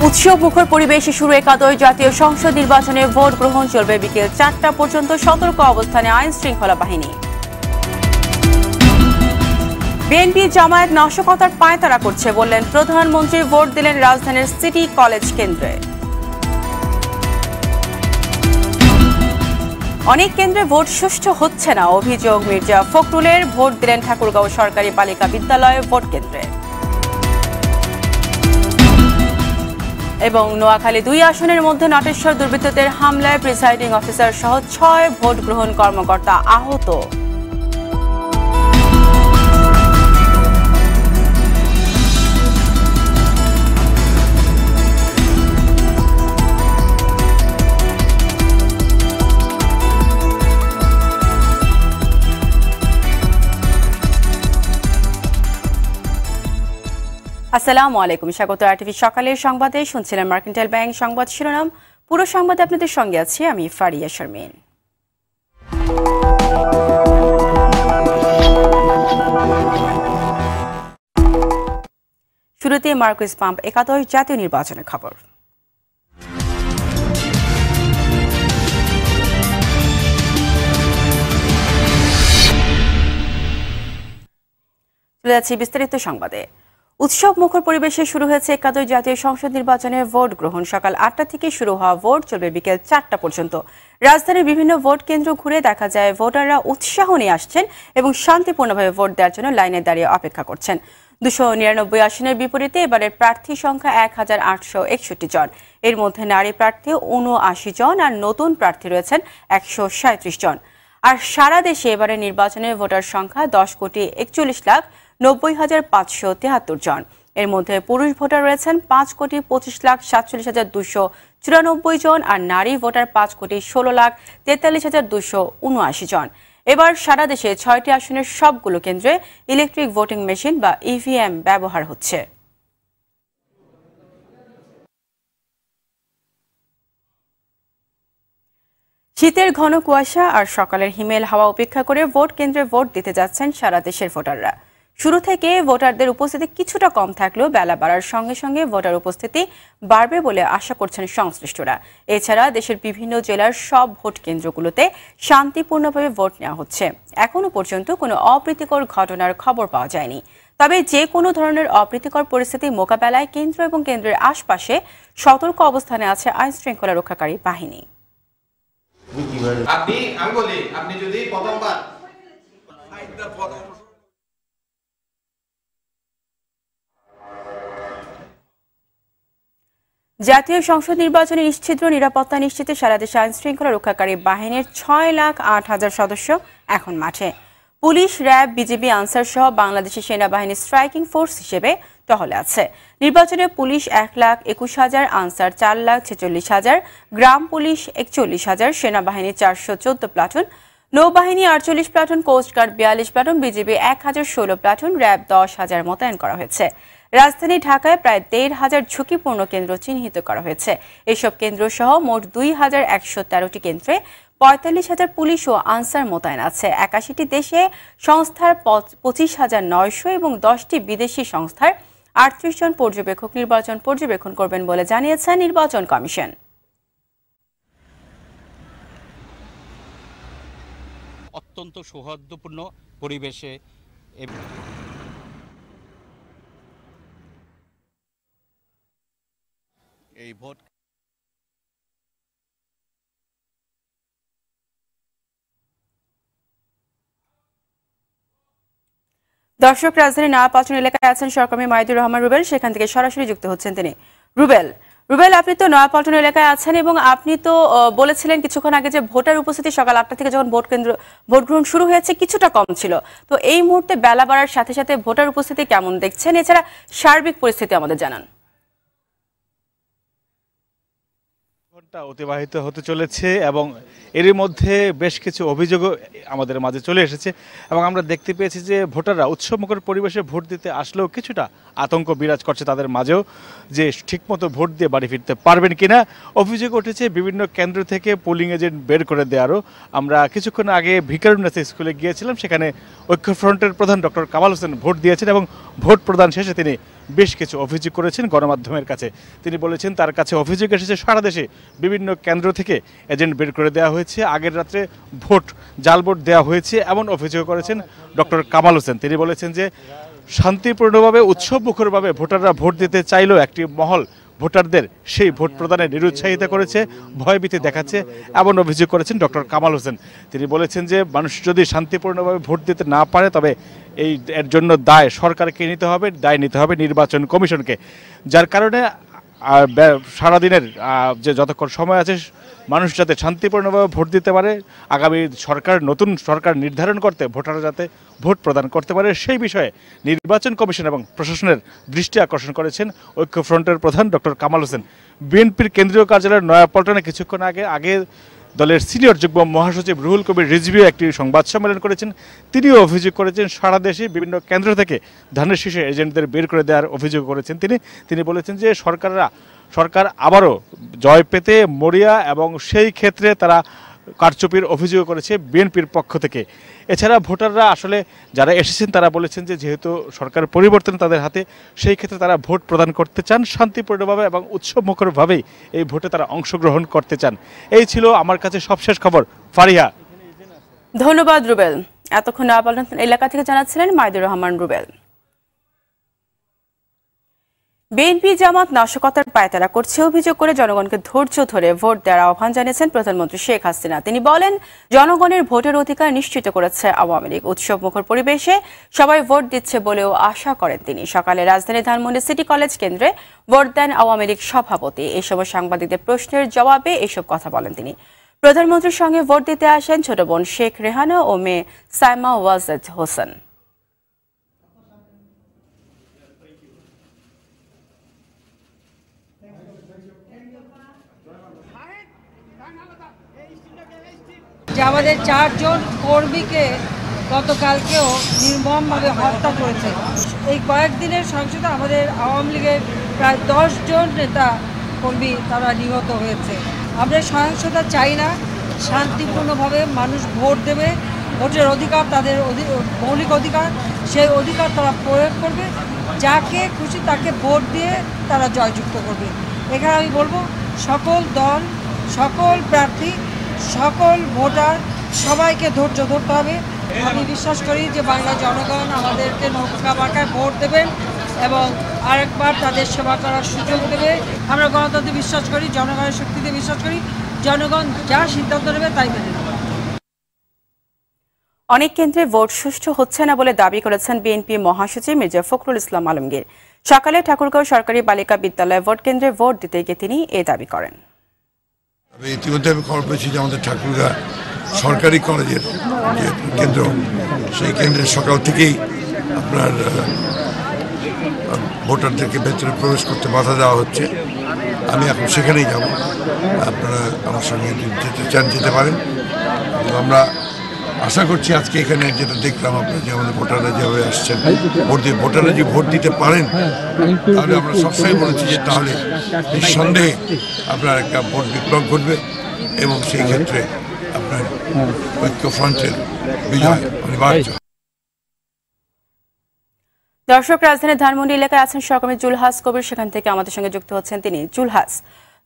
উৎসব মুখর পরিবেশে শুরু একাদশ জাতীয় সংসদ নির্বাচনে ভোট গ্রহণ চলবে বিকেল 4টা পর্যন্ত। সতর্ক অবস্থানে আইন শৃঙ্খলা বাহিনী। বিএনপি জামায়াত নাশকতার পায়তারা করছে বললেন প্রধানমন্ত্রী। ভোট দিলেন রাজধানীর সিটি কলেজ কেন্দ্রে। অনেক কেন্দ্রে ভোট সুষ্ঠু হচ্ছে না, অভিযোগ মির্জা ফখরুলের। ভোট দিলেন ঠাকুরগাঁও সরকারি বালিকা বিদ্যালয়ে ভোট কেন্দ্রে। এবং নোয়াখালী 2 আসনের মধ্যে নটেশ্বর দুর্বৃত্তদের হামলায় প্রিসাইডিং অফিসার সহ 6 ভোট গ্রহণ কর্মকর্তা আহত। আসসালামু আলাইকুম, স্বাগত আরটিভি সকালের সংবাদে। শুনছিলেন মার্কেন্টাইল ব্যাংক সংবাদ শিরোনাম। পুরো সংবাদে আপনাদের সঙ্গে আছি আমি ফারিয়া শারমিন। শুরুতে মার্কুইস পাম্প একাদশ জাতীয় নির্বাচনের খবর। চলে যাচ্ছি বিস্তারিত সংবাদে। উৎসব মুখর পরিবেশে শুরু হয়েছে একাদশ জাতীয় সংসদ নির্বাচনে ভোট গ্রহণ। সকাল 8টা থেকে শুরু হওয়া ভোট চলবে বিকেল 4টা পর্যন্ত। রাজধানীর বিভিন্ন ভোট কেন্দ্র ঘুরে দেখা যায় ভোটাররা উৎসাহ নিয়ে আসছেন এবং শান্তিপূর্ণভাবে ভোট দেওয়ার জন্য লাইনে দাঁড়িয়ে অপেক্ষা করছেন। 299 আসনের বিপরীতে এবারের প্রার্থী সংখ্যা 1861 জন। এর মধ্যে নারী প্রার্থী 79 জন আর নতুন প্রার্থী রয়েছেন 137 জন। আর সারা দেশে এবারে নির্বাচনের ভোটার সংখ্যা 10,90,90,573 জন। এর মধ্যে পুরুষ ভোটার রয়েছেন 5,47,47,294 জন আর নারী ভোটার 5,16,43,279 জন। এবার সারা দেশে 6টি আসনের সবগুলো কেন্দ্রে ইলেকট্রিক ভোটিং মেশিন বা ইভিএম ব্যবহার হচ্ছে। শীতের ঘন কুয়াশা আর সকালের হিমেল হাওয়া উপেক্ষা করে ভোট কেন্দ্রে ভোট দিতে যাচ্ছেন সারা দেশের ভোটাররা। শুরু থেকে ভোটারদের উপস্থিতি কিছুটা কম থাকলেও বেলা বাড়ার সঙ্গে সঙ্গে ভোটার উপস্থিতি বাড়বে বলে আশা করছেন সংশ্লিষ্টরা। এছাড়া দেশের বিভিন্ন জেলার সব ভোট কেন্দ্রগুলোতে শান্তিপূর্ণভাবে ভোট নেওয়া হচ্ছে। এখনো পর্যন্ত কোনো অপ্রীতিকর ঘটনার খবর পাওয়া যায়নি। তবে যে কোনো ধরনের অপ্রীতিকর পরিস্থিতি মোকাবেলায় কেন্দ্র এবং কেন্দ্রের আশপাশে সতর্ক অবস্থানে আছে আইন শৃঙ্খলা রক্ষাকারী বাহিনী। জাতীয় সংসদ নির্বাচনে নিশ্চিদ্র নিরাপত্তা নিশ্চিতে সারা দেশে আইন শৃঙ্খলা রক্ষাকারী বাহিনীর 6,08,000 সদস্য এখন মাঠে। পুলিশ, র্যাব, বিজিবি, আনসার সহ বাংলাদেশের সেনাবাহিনীর স্ট্রাইকিং ফোর্স হিসেবে টহলে আছে। নির্বাচনে পুলিশ 1,21,000, আনসার 4,46,000, গ্রাম পুলিশ 41,000, সেনাবাহিনী 414 প্লাটুন, নৌবাহিনী 48 platoon, coast guard 42 platoon, BGB 1,016 platoon, RAB 10,000 মোতায়েন করা হয়েছে। রাজধানী ঢাকায় প্রায় 1,500 ঝুঁকিপূর্ণ কেন্দ্র চিহ্নিত করা হয়েছে। এসব কেন্দ্র সহ মোট 2,113টি কেন্দ্রে 45,000 পুলিশ ও আনসার মোতায়েন আছে। 81টি দেশে সংস্থার 25,900 এবং 10টি বিদেশি সংস্থার 38 জন পর্যবেক্ষক নির্বাচন পর্যবেক্ষণ করবেন বলে জানিয়েছে নির্বাচন কমিশন। অত্যন্ত সৌহার্দ্যপূর্ণ পরিবেশে এই ভোট দর্শক, রাজধানীর নয়াপল্টন এলাকায় আছেন সহকর্মী মাইদুর রহমান রুবেল, সেখান থেকে সরাসরি যুক্ত হচ্ছেন তিনি। রুবেল, আপনি তো নয়াপল্টন এলাকায় আছেন এবং আপনি তো বলেছিলেন কিছুক্ষণ আগে যে ভোটার উপস্থিতি সকাল 8টা থেকে যখন ভোট গ্রহণ শুরু হয়েছে কিছুটা কম ছিল। তো এই মুহূর্তে বেলা বাড়ার সাথে সাথে ভোটার উপস্থিতি কেমন দেখছেন? এছাড়া সার্বিক পরিস্থিতি আমাদের জানান। ঘন্টা অতিবাহিত হতে চলেছে এবং এরই মধ্যে বেশ কিছু অভিযোগও আমাদের মাঝে চলে এসেছে এবং আমরা দেখতে পেয়েছি যে ভোটাররা উৎসবমুখর পরিবেশে ভোট দিতে আসলেও কিছুটা আতঙ্ক বিরাজ করছে তাদের মাঝেও, যে ঠিকমতো ভোট দিয়ে বাড়ি ফিরতে পারবেন কিনা। অভিযোগ উঠেছে বিভিন্ন কেন্দ্র থেকে পোলিং এজেন্ট বের করে দেওয়ারও। আমরা কিছুক্ষণ আগে ভিকারুন্নেসা স্কুলে গিয়েছিলাম, সেখানে ঐক্যফ্রন্টের প্রধান ডক্টর কামাল হোসেন ভোট দিয়েছেন এবং ভোট প্রদান শেষে তিনি বেশ কিছু অভিযোগ করেছেন গণমাধ্যমের কাছে। তিনি বলেছেন তার কাছে অভিযোগ এসেছে সারা দেশে বিভিন্ন কেন্দ্র থেকে এজেন্ট বের করে দেওয়া হয়েছে, আগের রাত্রে জাল ভোট দেওয়া হয়েছে, এমন অভিযোগ করেছেন ডক্টর কামাল হোসেন। তিনি বলেছেন যে শান্তিপূর্ণভাবে উৎসবমুখরভাবে ভোটাররা ভোট দিতে চাইলেও একটি মহল ভোটারদের সেই ভোট প্রদানে নিরুৎসাহিত করেছে, ভয়ভীতি দেখাচ্ছে, এমন অভিযোগ করেছেন ডক্টর কামাল হোসেন। তিনি বলেছেন যে মানুষ যদি শান্তিপূর্ণভাবে ভোট দিতে না পারে তবে এর জন্য দায় সরকারকে নিতে হবে, দায় নিতে হবে নির্বাচন কমিশনকে। যার কারণে সারাদিনের যে যতক্ষণ সময় আছে মানুষ যাতে শান্তিপূর্ণভাবে ভোট দিতে পারে, আগামী নতুন সরকার নির্ধারণ করতে ভোটাররা যাতে ভোট প্রদান করতে পারে সেই বিষয়ে নির্বাচন কমিশন এবং প্রশাসনের দৃষ্টি আকর্ষণ করেছেন ঐক্যফ্রন্টের প্রধান ডক্টর কামাল হোসেন। বিএনপির কেন্দ্রীয় কার্যালয়ের নয়াপল্টনে কিছুক্ষণ আগে দলের সিনিয়র যুগ্ম মহাসচিব রুহুল কবির রিজভীও একটি সংবাদ সম্মেলন করেছেন। তিনিও অভিযোগ করেছেন সারা দেশে বিভিন্ন কেন্দ্র থেকে ধানের শীষে এজেন্টদের বের করে দেওয়ার অভিযোগ করেছেন তিনি বলেছেন যে সরকার আবারও জয় পেতে মরিয়া এবং সেই ক্ষেত্রে তারা কারচুপির অভিযোগ করেছে বিএনপির পক্ষ থেকে। এছাড়া ভোটাররা আসলে যারা এসেছেন তারা বলেছেন যে যেহেতু সরকার পরিবর্তন তাদের হাতে, সেই ক্ষেত্রে তারা ভোট প্রদান করতে চান শান্তিপূর্ণভাবে এবং উৎসবমুখরভাবেই এই ভোটে তারা অংশগ্রহণ করতে চান। এই ছিল আমার কাছে সবশেষ খবর। ফারিহা। ধন্যবাদ রুবেল। এতক্ষণ নয়াপল্টন এলাকা থেকে জানাচ্ছিলেন মাইদুর রহমান রুবেল। বিএনপি জামাত নাশকতার পায়তারা করছে অভিযোগ করে জনগণকে ধৈর্য ধরে ভোট দেওয়ার আহ্বান জানিয়েছেন প্রধানমন্ত্রী শেখ হাসিনা। তিনি বলেন জনগণের ভোটের অধিকার নিশ্চিত করেছে আওয়ামী লীগ। উৎসবমুখর পরিবেশে সবাই ভোট দিচ্ছে বলেও আশা করেন তিনি। সকালে রাজধানীর ধানমন্ডি সিটি কলেজ কেন্দ্রে ভোট দেন আওয়ামী লীগ সভাপতি। এই সময় সাংবাদিকদের প্রশ্নের জবাবে এসব কথা বলেন তিনি। প্রধানমন্ত্রীর সঙ্গে ভোট দিতে আসেন ছোট বোন শেখ রেহানা ও মেয়ে সাইমা ওয়াজেদ হোসেন। যে আমাদের 4 জন কর্মীকে গতকালকেও নির্মমভাবে হত্যা করেছে। এই কয়েকদিনের সংসদে আমাদের আওয়ামী লীগের প্রায় 10 জন নেতা কর্মী তারা নিহত হয়েছে। আমরা সহিংসতা চাই না, শান্তিপূর্ণভাবে মানুষ ভোট দেবে, ভোটের অধিকার তাদের মৌলিক অধিকার, সেই অধিকার তারা প্রয়োগ করবে, যাকে খুশি তাকে ভোট দিয়ে তারা জয়যুক্ত করবে। এখানে আমি বলবো সকল দল, সকল প্রার্থী, সকল ভোটার সবাইকে ধৈর্য ধরতে হবে। আমি বিশ্বাস করি যে বাংলা জনগণ আমাদেরকে নৌকা মার্কায় ভোট দেবেন এবং আরেকবার তাদের সেবা করার সুযোগ দেবে। আমরা গণতন্ত্রে বিশ্বাস করি, জনগণের শক্তিতে বিশ্বাস করি, জনগণ যা সিদ্ধান্ত নেবে তাই মেনে নেবে। অনেক কেন্দ্রে ভোট সুষ্ঠু হচ্ছে না বলে দাবি করেছেন বিএনপি মহাসচিব মির্জা ফখরুল ইসলাম আলমগীর। সকালে ঠাকুরগাঁও সরকারি বালিকা বিদ্যালয় ভোট কেন্দ্রে ভোট দিতে গিয়ে তিনি এ দাবি করেন। ইতিমধ্যে আমি খবর পেয়েছি যে আমাদের ঠাকুরগাঁ সরকারি কলেজের যে কেন্দ্র, সেই কেন্দ্রের সকাল থেকেই আপনার ভোটারদেরকে ভেতরে প্রবেশ করতে বাধা দেওয়া হচ্ছে। আমি এখন সেখানেই যাব, আপনারা আমার সঙ্গে যেতে চান যেতে পারেন। আমরা আশা করছি আজকে এখানে যেটা দেখলাম আপনারা যে আমাদের ভোটাররা যেভাবে আসছেন ভোটাররা যে ভোট দিতে পারেন, তাহলে আমরা সবসময় বলেছি যে তাহলে নিঃসন্দেহে আপনার একটা ভোট বিপ্লব ঘটবে এবং সেই ক্ষেত্রে আপনার ঐক্যফ্রন্টের বিজয় অনিবার্য। দর্শক, রাজধানীর ধানমন্ডি এলাকায় আছেন সহকর্মী জুলহাস কবির, সেখান থেকে আমাদের সঙ্গে যুক্ত হচ্ছেন তিনি।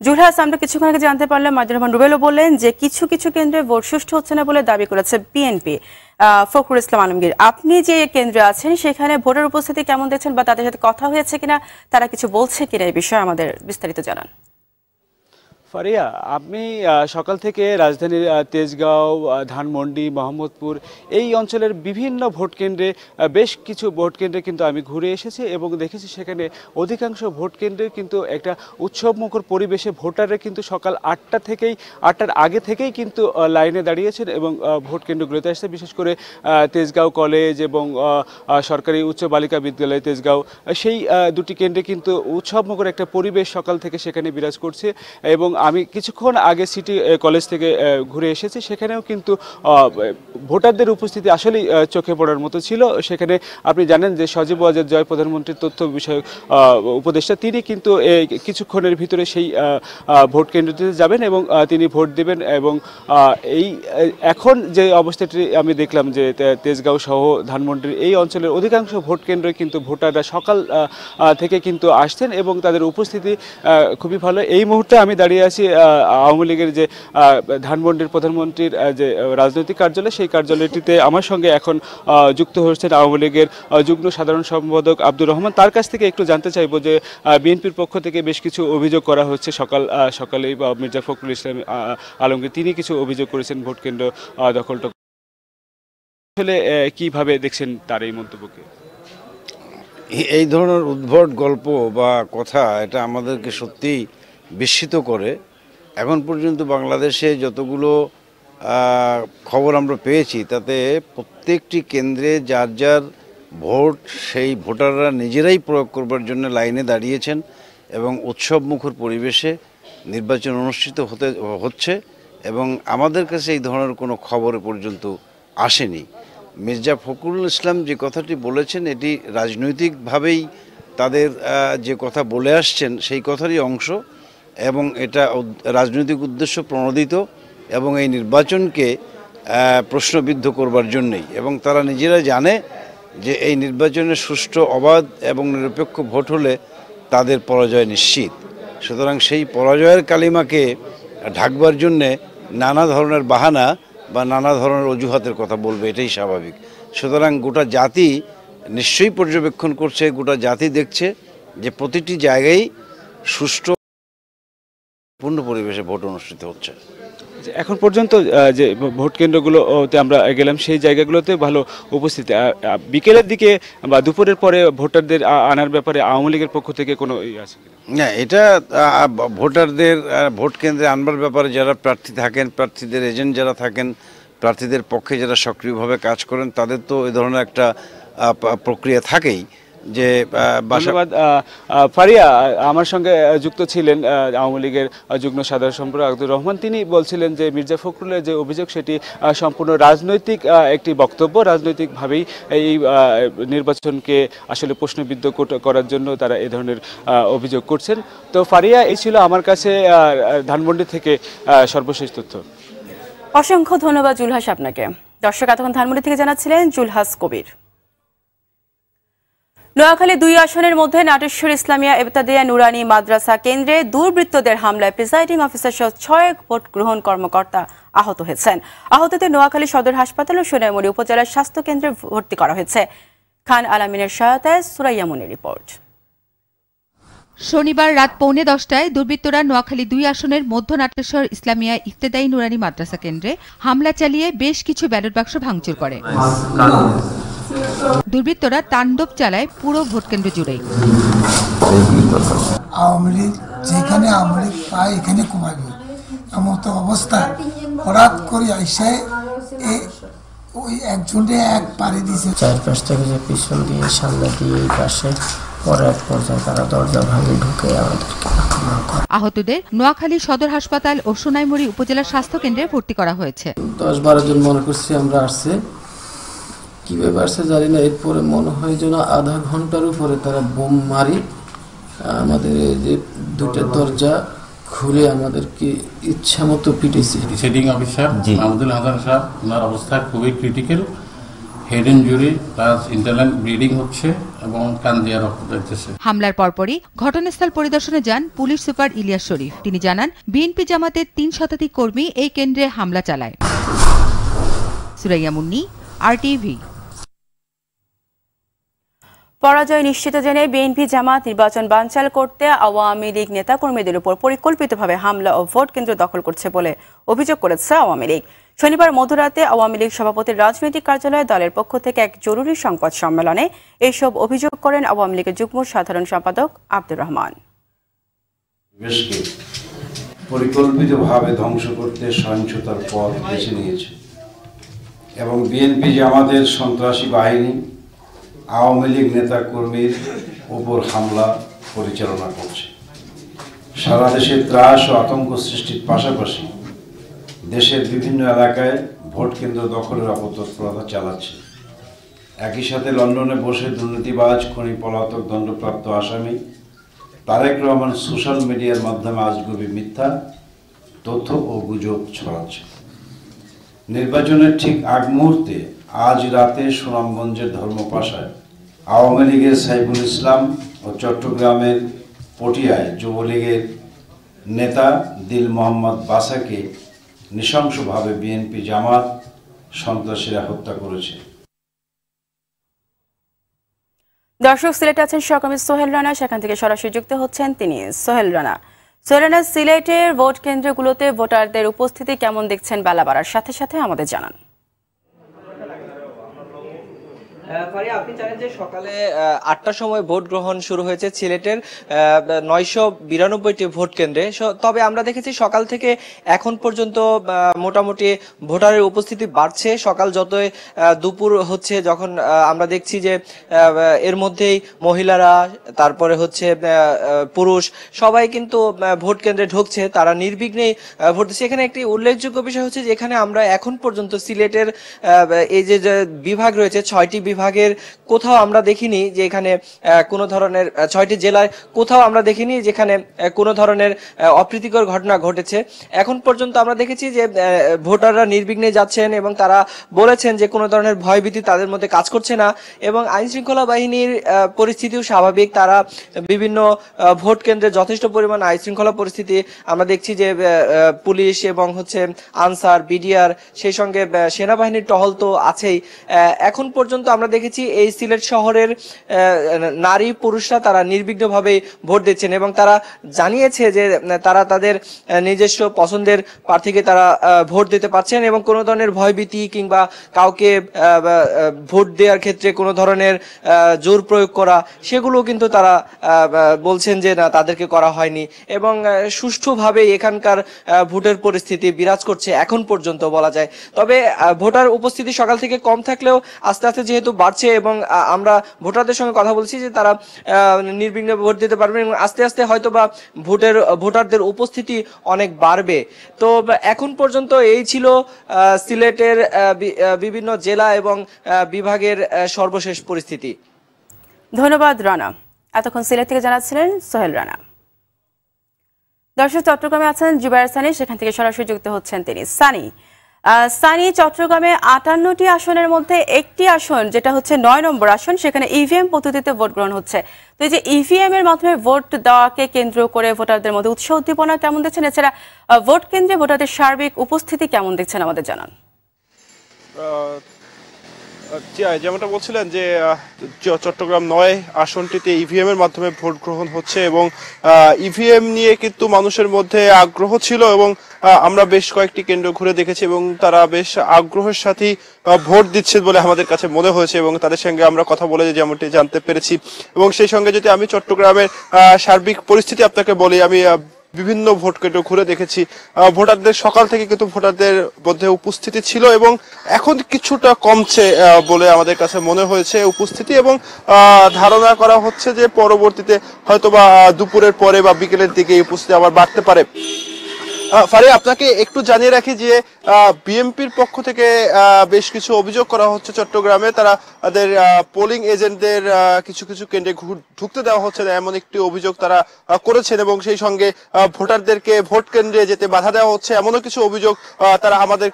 জুলহাস, আমরা কিছুক্ষণ আগে জানতে পারলাম মাইদুর রহমান রুবেলও বললেন যে কিছু কিছু কেন্দ্রে ভোট সুষ্ঠু হচ্ছে না বলে দাবি করেছে বিএনপি ফখরুল ইসলাম আলমগীর। আপনি যে কেন্দ্রে আছেন সেখানে ভোটের উপস্থিতি কেমন দেখছেন বা তাদের সাথে কথা হয়েছে কিনা, তারা কিছু বলছে কিনা, এই বিষয়ে আমাদের বিস্তারিত জানান। ফারিয়া, আমি সকাল থেকে রাজধানীর তেজগাঁও, ধানমন্ডি, মোহাম্মদপুর এই অঞ্চলের বিভিন্ন ভোট কেন্দ্রে বেশ কিছু ভোট কেন্দ্রে কিন্তু আমি ঘুরে এসেছি এবং দেখেছি সেখানে অধিকাংশ ভোট কেন্দ্রে কিন্তু একটা উৎসবমুখর পরিবেশে ভোটাররা কিন্তু সকাল 8টার আগে থেকেই কিন্তু লাইনে দাঁড়িয়েছেন এবং ভোট কেন্দ্রগুলোতে আসছে। বিশেষ করে তেজগাঁও কলেজ এবং সরকারি উচ্চ বালিকা বিদ্যালয় তেজগাঁও, সেই দুটি কেন্দ্রে কিন্তু উৎসবমুখর একটা পরিবেশ সকাল থেকে সেখানে বিরাজ করছে এবং আমি কিছুক্ষণ আগে সিটি কলেজ থেকে ঘুরে এসেছি, সেখানেও কিন্তু ভোটারদের উপস্থিতি আসলেই চোখে পড়ার মতো ছিল। সেখানে আপনি জানেন যে সজীব ওয়াজেদ জয় প্রধানমন্ত্রীর তথ্য বিষয়ক উপদেষ্টা, তিনি কিন্তু কিছুক্ষণের ভিতরে সেই ভোট কেন্দ্রটিতে যাবেন এবং তিনি ভোট দেবেন। এবং এই এখন যে অবস্থাটি আমি দেখলাম যে তেজগাঁও সহ ধানমন্ডির এই অঞ্চলের অধিকাংশ ভোট কেন্দ্রে কিন্তু ভোটাররা সকাল থেকে কিন্তু আসছেন এবং তাদের উপস্থিতি খুবই ভালো। এই মুহূর্তে আমি দাঁড়িয়ে আছি আওয়ামী লীগের যে ধানমন্ডির প্রধানমন্ত্রীর যে রাজনৈতিক কার্যালয়, সেই কার্যালয়টিতে আমার সঙ্গে এখন যুক্ত হচ্ছেন আওয়ামী লীগের যুগ্ম সাধারণ সম্পাদক আব্দুর রহমান। তার কাছ থেকে একটু জানতে চাইবো যে বিএনপির পক্ষ থেকে বেশ কিছু অভিযোগ করা হচ্ছে। সকালেই মির্জা ফখরুল ইসলাম আলমগীর তিনি কিছু অভিযোগ করেছেন ভোট কেন্দ্র দখলটা। আসলে কিভাবে দেখছেন তার এই মন্তব্যকে? এই ধরনের উদ্ভট গল্প বা কথা এটা আমাদেরকে সত্যিই বিস্মিত করে। এখন পর্যন্ত বাংলাদেশে যতগুলো খবর আমরা পেয়েছি তাতে প্রত্যেকটি কেন্দ্রে যার যার ভোট সেই ভোটাররা নিজেরাই প্রয়োগ করবার জন্য লাইনে দাঁড়িয়েছেন এবং উৎসবমুখর পরিবেশে নির্বাচন অনুষ্ঠিত হচ্ছে এবং আমাদের কাছে এই ধরনের কোনো খবর পর্যন্ত আসেনি। মির্জা ফখরুল ইসলাম যে কথাটি বলেছেন এটি রাজনৈতিকভাবেই তাদের যে কথা বলে আসছেন সেই কথারই অংশ এবং এটা রাজনৈতিক উদ্দেশ্য প্রণোদিত এবং এই নির্বাচনকে প্রশ্নবিদ্ধ করবার জন্যই। এবং তারা নিজেরা জানে যে এই নির্বাচনে সুষ্ঠু, অবাধ এবং নিরপেক্ষ ভোট হলে তাদের পরাজয় নিশ্চিত। সুতরাং সেই পরাজয়ের কালিমাকে ঢাকবার জন্যে নানা ধরনের বাহানা বা নানা ধরনের অজুহাতের কথা বলবে, এটাই স্বাভাবিক। সুতরাং গোটা জাতি নিশ্চয়ই পর্যবেক্ষণ করছে, গোটা জাতি দেখছে যে প্রতিটি জায়গায় সুষ্ঠু পূর্ণ পরিবেশে ভোট অনুষ্ঠিত হচ্ছে। এখন পর্যন্ত যে ভোট কেন্দ্রগুলোতে আমরা গেলাম সেই জায়গাগুলোতে ভালো উপস্থিতি। বিকেলের দিকে বা দুপুরের পরে ভোটারদের আনার ব্যাপারে আওয়ামী লীগের পক্ষ থেকে কোনো আছে? না, এটা ভোটারদের ভোট কেন্দ্রে আনবার ব্যাপারে যারা প্রার্থী থাকেন, প্রার্থীদের এজেন্ট যারা থাকেন, প্রার্থীদের পক্ষে যারা সক্রিয়ভাবে কাজ করেন তাদের তো এই ধরনের একটা প্রক্রিয়া থাকেই। যে ধন্যবাদ। ফারিয়া আমার সঙ্গে যুক্ত ছিলেন আওয়ামী লীগের যুগ্ম সাধারণ সম্পাদক আব্দুর রহমান। তিনি বলছিলেন যে মির্জা ফখরুলের যে অভিযোগ সেটি সম্পূর্ণ রাজনৈতিক একটি বক্তব্য, রাজনৈতিকভাবেই এই নির্বাচনকে আসলে প্রশ্নবিদ্ধ করার জন্য তারা এই ধরনের অভিযোগ করছেন। তো ফারিয়া, এই ছিল আমার কাছে ধানমন্ডি থেকে সর্বশেষ তথ্য। অসংখ্য ধন্যবাদ জুলহাস আপনাকে। দর্শক, এতক্ষণ ধানমন্ডি থেকে জানাচ্ছিলেন জুলহাস কবির। নোয়াখালী 2 আসনের মধ্যে নাটেশ্বর ইসলামিয়া ইবতেদাইয়া নুরানি মাদ্রাসা কেন্দ্রে দুর্বৃত্তদের হামলায় প্রিসাইডিং অফিসার সহ 6 ভোট গ্রহণ কর্মকর্তা আহত হয়েছেন। আহতদের নোয়াখালী সদর হাসপাতাল ও সোনাইমুড়ি উপজেলার স্বাস্থ্য কেন্দ্রে ভর্তি করা হয়েছে। খান আলামিনের সহায়তায় সুরাইয়া মুনির রিপোর্ট। শনিবার রাত 9:45টায় দুর্বৃত্তরা নোয়াখালী 2 আসনের মধ্য নাটেশ্বর ইসলামিয়া ইফতেদায়ী নুরানি মাদ্রাসা কেন্দ্রে হামলা চালিয়ে বেশ কিছু ব্যালট বাক্স ভাঙচুর করে। দুর্বৃত্তরা তাণ্ডব চালায় পুরো ভোটকেন্দ্র জুড়েই। আওয়ামী লীগ যেখানে আওয়ামী লীগ পায় এখানে কমাবে এমন তো অবস্থা। হঠাৎ করে আইসে ওই একজনে এক পারে দিছে, 4-5 থেকে যে পিছন দিয়ে সামনে দিয়ে এই পাশে পরে এক পর্যায়ে তারা দরজা ভাঙে ঢুকে আমাদেরকে আক্রমণ করে। আহতদের নোয়াখালী সদর হাসপাতাল ও সোনাইমুড়ি উপজেলা স্বাস্থ্য কেন্দ্রে ভর্তি করা হয়েছে। 10-12 জন মনে করছি আমরা আসছে, কিভাবে আসছে জানি না। এরপরে মনে হয় যেন আধা ঘন্টার উপরে তারা বোম মারি আমাদের যে 2টা দরজা খুলে আমাদেরকে ইচ্ছা মতো পিটেছে। প্রিসাইডিং অফিসার মাহমুদুল হাসান সাহেব, ওনার অবস্থা খুবই critical, head injury plus internal bleeding হচ্ছে এবং কান দিয়ে রক্ত বেরোচ্ছে। হামলার পরপরই ঘটনাস্থল পরিদর্শনে যান পুলিশ সুপার ইলিয়াস শরীফ। তিনি জানান বিএনপি জামাতের 3 শতাধিক কর্মী এই কেন্দ্রে হামলা চালায়। সুরাইয়া মুন্নি, আরটিভি। পরাজয় নিশ্চিত জেনে বিএনপি জামাত নির্বাচন বানচাল করতে আওয়ামী লীগ নেতাকর্মীদের উপর পরিকল্পিতভাবে হামলা ও ভোট কেন্দ্র দখল করছে বলে অভিযোগ করেছে আওয়ামী লীগ। শনিবার মধ্যরাতে আওয়ামী লীগ সভাপতির রাজনৈতিক কার্যালয়ে দলের পক্ষ থেকে এক জরুরি সংবাদ সম্মেলনে এইসব অভিযোগ করেন আওয়ামী লীগের যুগ্ম সাধারণ সম্পাদক আব্দুর রহমান। পরিকল্পিতভাবে ধ্বংস করতে সহিংসতার পথ বেছে নিয়েছে এবং বিএনপি জামাতের সন্ত্রাসী বাহিনী আওয়ামী লীগ নেতা কর্মীর উপর হামলা পরিচালনা করছে। সারা দেশে ত্রাস ও আতঙ্ক সৃষ্টির পাশাপাশি দেশের বিভিন্ন এলাকায় ভোট কেন্দ্র দখলের অপতৎপরতা চালাচ্ছে। একই সাথে লন্ডনে বসে দুর্নীতিবাজ খনি পলাতক দণ্ডপ্রাপ্ত আসামি তারেক রহমান সোশ্যাল মিডিয়ার মাধ্যমে আজগুবি মিথ্যা তথ্য ও গুজব ছড়াচ্ছে। নির্বাচনের ঠিক আগ মুহূর্তে আজ রাতে সুনামগঞ্জের ধর্মপাশায় আওয়ামী লীগের সাইফুল ইসলাম ও চট্টগ্রামের পটিয়ায় যুবলীগের নেতা দিল মোহাম্মদ বাসাকে নৃশংসভাবে বিএনপি জামাত সন্ত্রাসীরা হত্যা করেছে। দর্শক, সিলেটে আছেন সহকর্মী সোহেল রানা, সেখান থেকে সরাসরি যুক্ত হচ্ছেন তিনি। সোহেল রানা, সিলেটের ভোট কেন্দ্রগুলোতে ভোটারদের উপস্থিতি কেমন দেখছেন বেলা বাড়ার সাথে সাথে আমাদের জানান। আপনি জানেন যে সকালে ৮টার সময় ভোট গ্রহণ শুরু হয়েছে সিলেটের ৯৯২টি ভোট কেন্দ্রে। তবে আমরা দেখেছি সকাল থেকে এখন পর্যন্ত মোটামুটি ভোটারের উপস্থিতি বাড়ছে। সকাল যতই দুপুর হচ্ছে, যখন আমরা দেখছি যে এর মধ্যেই মহিলারা, তারপরে হচ্ছে পুরুষ, সবাই কিন্তু ভোট কেন্দ্রে ঢুকছে, তারা নির্বিঘ্নেই ভোট দিচ্ছে। এখানে একটি উল্লেখযোগ্য বিষয় হচ্ছে যে এখানে আমরা এখন পর্যন্ত সিলেটের এই যে বিভাগ রয়েছে, ৬টি বিভাগের কোথাও আমরা দেখিনি যে এখানে কোনো ধরনের, ৬টি জেলায় কোথাও আমরা দেখিনি যেখানে কোনো ধরনের অপ্রীতিকর ঘটনা ঘটেছে। এখন পর্যন্ত আমরা দেখেছি যে ভোটাররা নির্বিঘ্নে যাচ্ছেন এবং তারা বলেছেন যে কোনো ধরনের ভয়ভীতি তাদের মধ্যে কাজ করছে না এবং আইন শৃঙ্খলা বাহিনীর পরিস্থিতিও স্বাভাবিক। তারা বিভিন্ন ভোট কেন্দ্রে যথেষ্ট পরিমাণ আইন শৃঙ্খলা পরিস্থিতি আমরা দেখছি যে পুলিশ এবং হচ্ছে আনসার, বিডিআর, সেই সঙ্গে সেনাবাহিনীর টহল তো আছেই। এখন পর্যন্ত আমরা দেখেছি এই সিলেট শহরের নারী পুরুষরা তারা নির্বিঘ্নভাবে ভোট দিচ্ছেন এবং তারা জানিয়েছে যে তারা তাদের নিজস্ব পছন্দের প্রার্থীকে তারা ভোট দিতে পারছেন এবং কোনো ধরনের ভয়ভীতি কিংবা কাউকে ভোট দেওয়ার ক্ষেত্রে কোনো ধরনের জোর প্রয়োগ করা, সেগুলো কিন্তু তারা বলছেন যে না, তাদেরকে করা হয়নি এবং সুষ্ঠুভাবে এখানকার ভোটের পরিস্থিতি বিরাজ করছে এখন পর্যন্ত বলা যায়। তবে ভোটার উপস্থিতি সকাল থেকে কম থাকলেও আস্তে আস্তে যেহেতু বাড়ছে এবং আমরা ভোটারদের সঙ্গে কথা বলছি যে তারা নির্বিঘ্নে ভোট দিতে পারবেন এবং আস্তে আস্তে হয়তো বা ভোটারদের উপস্থিতি অনেক বাড়বে। তো এখন পর্যন্ত এই ছিল সিলেটের বিভিন্ন জেলা এবং বিভাগের সর্বশেষ পরিস্থিতি। ধন্যবাদ রানা। এতক্ষণ সিলেট থেকে জানাচ্ছিলেন সোহেল রানা। দর্শক, চট্টগ্রামে আছেন জুবায়ের সানি, সেখান থেকে সরাসরি যুক্ত হচ্ছেন তিনি। সানি, চট্টগ্রামে ৫৮টি আসনের মধ্যে একটি আসন, যেটা হচ্ছে ৯ নম্বর আসন, সেখানে ইভিএম পদ্ধতিতে ভোট গ্রহণ হচ্ছে। তো এই যে ইভিএম এর মাধ্যমে ভোট দেওয়াকে কেন্দ্র করে ভোটারদের মধ্যে উৎসাহ উদ্দীপনা কেমন দেখছেন? এছাড়া ভোট কেন্দ্রে ভোটারদের সার্বিক উপস্থিতি কেমন দেখছেন আমাদের জানান। যেমনটা বলছিলেন যে চট্টগ্রাম ৯ আসনটিতে ইভিএম এর মাধ্যমে ভোট গ্রহণ হচ্ছে এবং ইভিএম নিয়ে কিন্তু মানুষের মধ্যে আগ্রহ ছিল এবং আমরা বেশ কয়েকটি কেন্দ্র ঘুরে দেখেছি এবং তারা বেশ আগ্রহের সাথে ভোট দিচ্ছে বলে আমাদের কাছে মনে হয়েছে এবং তাদের সঙ্গে আমরা কথা বলে যেমনটি জানতে পেরেছি। এবং সেই সঙ্গে যদি আমি চট্টগ্রামের সার্বিক পরিস্থিতি আপনাকে বলি, আমি বিভিন্ন ভোট কেন্দ্র ঘুরে দেখেছি, ভোটারদের সকাল থেকে কিন্তু ভোটারদের মধ্যে উপস্থিতি ছিল এবং এখন কিছুটা কমছে বলে আমাদের কাছে মনে হয়েছে উপস্থিতি এবং ধারণা করা হচ্ছে যে পরবর্তীতে হয়তোবা দুপুরের পরে বা বিকেলের দিকে উপস্থিতি আবার বাড়তে পারে। ফারিয়া, আপনাকে একটু জানিয়ে রাখি যে বিএনপির পক্ষ থেকে বেশ কিছু অভিযোগ করা হচ্ছে চট্টগ্রামে, তাদের পোলিং এজেন্টদের কিছু কিছু কেন্দ্রে ঢুকতে দেওয়া হচ্ছে না, এমন একটি অভিযোগ তারা করেছেন এবং সেই সঙ্গে ভোটারদেরকে ভোট কেন্দ্রে যেতে বাধা দেওয়া হচ্ছে, এমনও কিছু অভিযোগ তারা আমাদের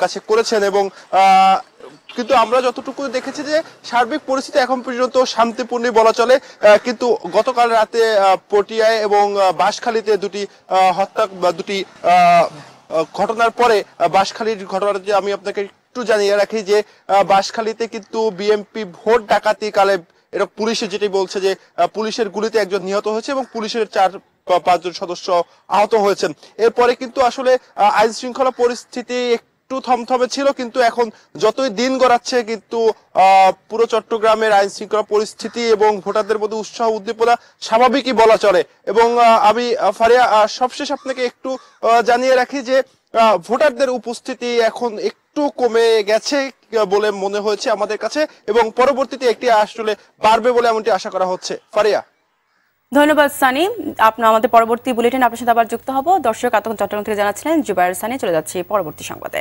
কাছে করেছেন এবং কিন্তু আমরা যতটুকু দেখেছি যে সার্বিক পরিস্থিতি এখন পর্যন্ত শান্তিপূর্ণ বলা চলে। কিন্তু গতকাল রাতে পটিয়ায় এবং বাঁশখালীতে দুটি ঘটনার পরে, বাঁশখালীর ঘটনাটি আমি আপনাকে একটু জানিয়ে রাখি যে বাঁশখালীতে কিন্তু বিএনপি ভোট ডাকাতি কালে এরকম পুলিশের যেটি বলছে যে পুলিশের গুলিতে একজন নিহত হয়েছে এবং পুলিশের 4-5 জন সদস্য আহত হয়েছেন। এরপরে কিন্তু আসলে আইন শৃঙ্খলা পরিস্থিতি একটু থমথমে ছিল, কিন্তু এখন যতই দিন গড়াচ্ছে কিন্তু পুরো চট্টগ্রামের আইন শৃঙ্খলা পরিস্থিতি এবং ভোটারদের মধ্যে উৎসাহ উদ্দীপনা স্বাভাবিকই বলা চলে। এবং আমি ফারিয়া সবশেষ আপনাকে একটু জানিয়ে রাখি যে ভোটারদের উপস্থিতি এখন একটু কমে গেছে বলে মনে হয়েছে আমাদের কাছে এবং পরবর্তীতে একটি আসলে বাড়বে বলে এমনটি আশা করা হচ্ছে। ফারিয়া। ধন্যবাদ সানি। আমাদের পরবর্তী বুলেটিন আপনার সাথে আবার যুক্ত হব। দর্শক এতক্ষণ চট্টগ্রাম থেকে জানাচ্ছিলেন জুবায়ের সানি। চলে যাচ্ছি পরবর্তী সংবাদে।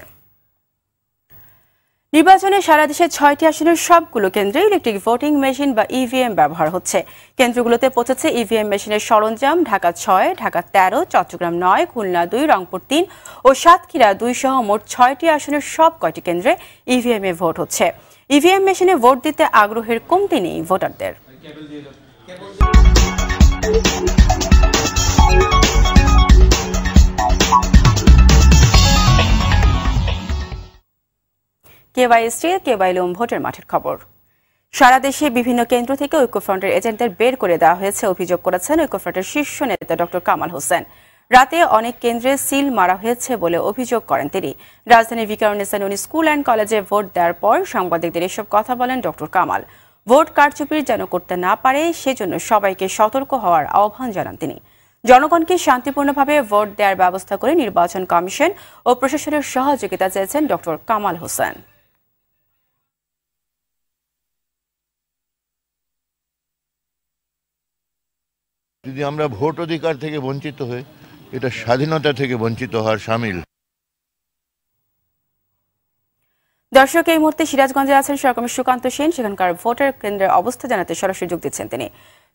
নির্বাচনে সারা দেশে 6টি আসনের সবগুলো কেন্দ্রে ইলেকট্রিক ভোটিং মেশিন বা ইভিএম ব্যবহার হচ্ছে। কেন্দ্রগুলোতে পৌঁছেছে ইভিএম মেশিনের সরঞ্জাম। ঢাকা 6, ঢাকা 13, চট্টগ্রাম 9, খুলনা 2, রংপুর 3 ও সাতক্ষীরা 2 সহ মোট 6টি আসনের সব কয়টি কেন্দ্রে ইভিএম এ ভোট হচ্ছে। ইভিএম মেশিনে ভোট দিতে আগ্রহের কমতি নেই ভোটারদের। কেওয়াইলুম ভোটের মাঠের খবর। সারা দেশে বিভিন্ন কেন্দ্র থেকে ঐক্যফ্রন্টের এজেন্টদের বের করে দেওয়া হয়েছে অভিযোগ করেছেন ঐক্যফ্রন্টের শীর্ষ নেতা ডক্টর কামাল হোসেন। রাতে অনেক কেন্দ্রে সিল মারা হয়েছে বলে অভিযোগ করেন তিনি। রাজধানীর ভিকারুননিসা নূন স্কুল অ্যান্ড কলেজে ভোট দেওয়ার পর সাংবাদিকদের এসব কথা বলেন ডক্টর কামাল। ভোট কারচুপি যেন করতে না পারে সেজন্য সবাইকে সতর্ক হওয়ার আহ্বান জানান তিনি। জনগণকে শান্তিপূর্ণভাবে ভোট দেওয়ার ব্যবস্থা করে নির্বাচন কমিশন ও প্রশাসনের সহযোগিতা চেয়েছেন ডক্টর কামাল হোসেন। যদি আমরা ভোট অধিকার থেকে বঞ্চিত হই, এটা স্বাধীনতা থেকে বঞ্চিত হওয়ার শামিল। দর্শক, এই মুহূর্তে সিরাজগঞ্জে আছেন সহকর্মী সুকান্ত সেন। সেখানকার ভোটের কেন্দ্রের অবস্থা জানাতে সরাসরি যোগ দিচ্ছেন তিনি।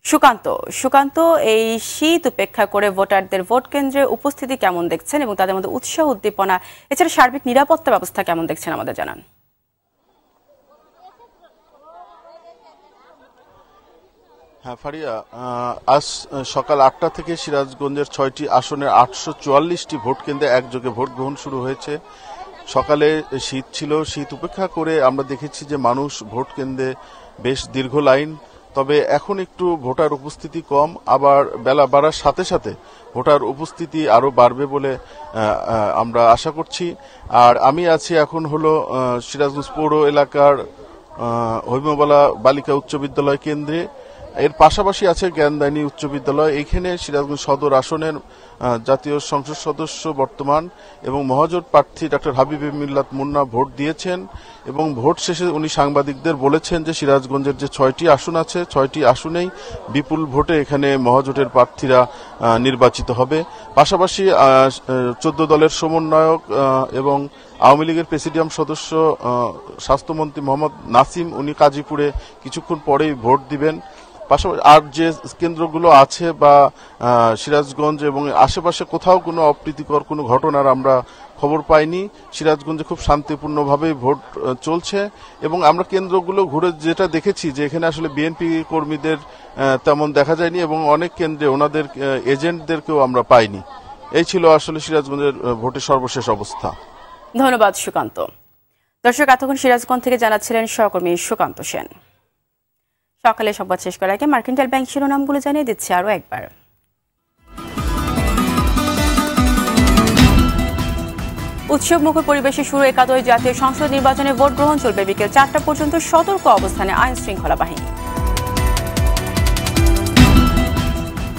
সুকান্ত, এই শীত উপেক্ষা করে ভোটারদের ভোট কেন্দ্রে উপস্থিতি কেমন দেখছেন এবং তাদের মধ্যে উৎসাহ উদ্দীপনা, এছাড়া সার্বিক নিরাপত্তা ব্যবস্থা কেমন দেখছেন আমাদের জানান। হ্যাঁ ফারিয়া, আজ সকাল 8টা থেকে সিরাজগঞ্জের 6টি আসনের 844টি ভোট কেন্দ্রে একযোগে ভোট গ্রহণ শুরু হয়েছে। সকালে শীত ছিল, শীত উপেক্ষা করে আমরা দেখেছি যে মানুষ ভোট কেন্দ্রে বেশ দীর্ঘ লাইন। তবে এখন একটু ভোটার উপস্থিতি কম, আবার বেলা বাড়ার সাথে সাথে ভোটার উপস্থিতি আরো বাড়বে বলে আমরা আশা করছি। আর আমি আছি এখন হলো সিরাজগঞ্জ পৌর এলাকার হৈমবালা বালিকা উচ্চ বিদ্যালয় কেন্দ্রে। এর পাশাপাশি আছে জ্ঞানদায়নী উচ্চ বিদ্যালয়। এখানে সিরাজগঞ্জ সদর আসনের জাতীয় সংসদ সদস্য বর্তমান এবং মহাজোট প্রার্থী ডক্টর হাবিবে মিল্লাত মুন্না ভোট দিয়েছেন এবং ভোট শেষে উনি সাংবাদিকদের বলেছেন যে সিরাজগঞ্জের যে 6টি আসন আছে 6টি আসনেই বিপুল ভোটে এখানে মহাজোটের প্রার্থীরা নির্বাচিত হবে। পাশাপাশি 14 দলের সমন্বয়ক এবং আওয়ামী লীগের প্রেসিডিয়াম সদস্য স্বাস্থ্যমন্ত্রী মোহাম্মদ নাসিম উনি কাজীপুরে কিছুক্ষণ পরেই ভোট দিবেন। পাশাপাশি আর যে কেন্দ্রগুলো আছে বা সিরাজগঞ্জ এবং আশেপাশে কোথাও কোনো অপ্রীতিকর কোনো ঘটনার আমরা খবর পাইনি। সিরাজগঞ্জে খুব শান্তিপূর্ণভাবে ভোট চলছে এবং আমরা কেন্দ্রগুলো ঘুরে যেটা দেখেছি যে এখানে আসলে বিএনপি কর্মীদের তেমন দেখা যায়নি এবং অনেক কেন্দ্রে ওনাদের এজেন্টদেরকেও আমরা পাইনি। এই ছিল আসলে সিরাজগঞ্জের ভোটের সর্বশেষ অবস্থা। ধন্যবাদ সুকান্ত। দর্শক, এতক্ষণ সিরাজগঞ্জ থেকে জানাচ্ছিলেন সহকর্মী সুকান্ত সেন। সকালে সংবাদ শেষ করার আগে মার্কেন্টাইল ব্যাংক শিরোনামগুলো জানিয়ে দিচ্ছি আরও একবার। উৎসবমুখর পরিবেশে শুরু একাদশ জাতীয় সংসদ নির্বাচনে ভোট গ্রহণ চলবে বিকেল 4টা পর্যন্ত। সতর্ক অবস্থানে আইন শৃঙ্খলা বাহিনী।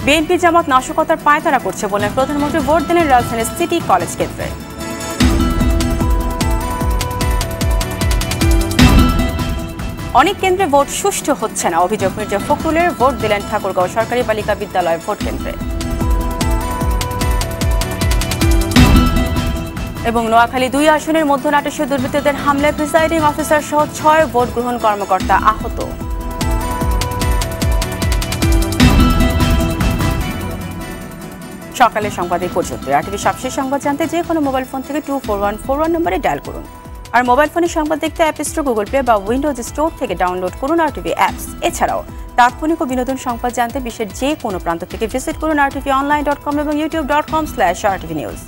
বিএনপি জামাত নাশকতার পায়তারা করছে বলে প্রধানমন্ত্রী ভোট দিলেন রাজধানীর সিটি কলেজ কেন্দ্রে। অনেক কেন্দ্রে ভোট সুষ্ঠু হচ্ছে না, অভিযোগ মির্জা ফখরুলের। ভোট দিলেন ঠাকুরগাঁও সরকারি বালিকা বিদ্যালয় ভোট কেন্দ্রে। এবং নোয়াখালী 2 আসনের মধ্যনাটেশ্বর দুর্বৃত্তদের হামলায় প্রিসাইডিং অফিসার সহ 6 ভোট গ্রহণ কর্মকর্তা আহত। সকালে সংবাদে পর্যন্ত আরটিভি সবশেষ সংবাদ জানতে যে কোনো মোবাইল ফোন থেকে 24141 নম্বরে ডায়াল করুন। আর মোবাইল ফোনে সংবাদ দেখতে অ্যাপ স্টোর, গুগল প্লে বা উইন্ডোজ স্টোর থেকে ডাউনলোড করুন আরটিভি অ্যাপস। এছাড়াও তাৎক্ষণিক ও বিনোদন সংবাদ জানতে বিশ্বের যে কোনো প্রান্ত থেকে ভিজিট করুন rtvonline.com এবং youtube.com/rtvnews।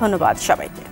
ধন্যবাদ সবাইকে।